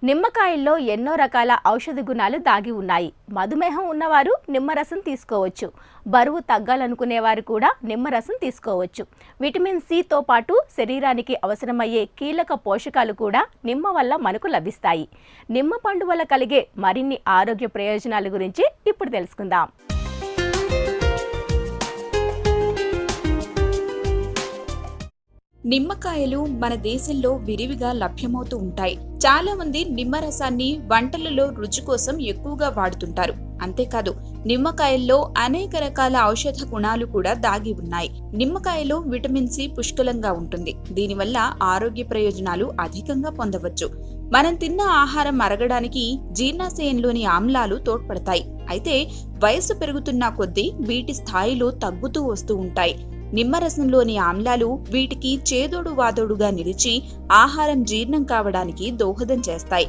నిమ్మకాయల్లో ఎన్నో రకాల ఔషధ గుణాలు దాగి ఉన్నాయి. మధుమేహం ఉన్నవారు నిమ్మరసం తీసుకోవచ్చు. బరువు తగ్గాలనుకునేవారు కూడా నిమ్మరసం తీసుకోవచ్చు. విటమిన్ సితో పాటు శరీరానికి అవసరమయ్యే కీలక పోషకాలు కూడా నిమ్మ వల్ల మనకు లభిస్తాయి. నిమ్మ పండు వల్ల కలిగే మరిన్ని ఆరోగ్య ప్రయోజనాల గురించి ఇప్పుడు తెలుసుకుందాం. నిమ్మకాయలు మన దేశంలో విరివిగా లభ్యమవుతూ ఉంటాయి. చాలా మంది నిమ్మరసాన్ని వంటలలో రుచి కోసం ఎక్కువగా వాడుతుంటారు. అంతేకాదు, నిమ్మకాయల్లో అనేక రకాల ఔషధ గుణాలు కూడా దాగి ఉన్నాయి. నిమ్మకాయలో విటమిన్ సి పుష్కలంగా ఉంటుంది. దీనివల్ల ఆరోగ్య ప్రయోజనాలు అధికంగా పొందవచ్చు. మనం తిన్న ఆహారం అరగడానికి జీర్ణాశయంలోని ఆమ్లాలు తోడ్పడతాయి. అయితే వయసు పెరుగుతున్న కొద్దీ వీటి స్థాయిలు తగ్గుతూ వస్తూ ఉంటాయి. నిమ్మరసంలోని ఆమ్లాలు వీటికి చేదోడు వాదోడుగా నిలిచి ఆహారం జీర్ణం కావడానికి దోహదం చేస్తాయి.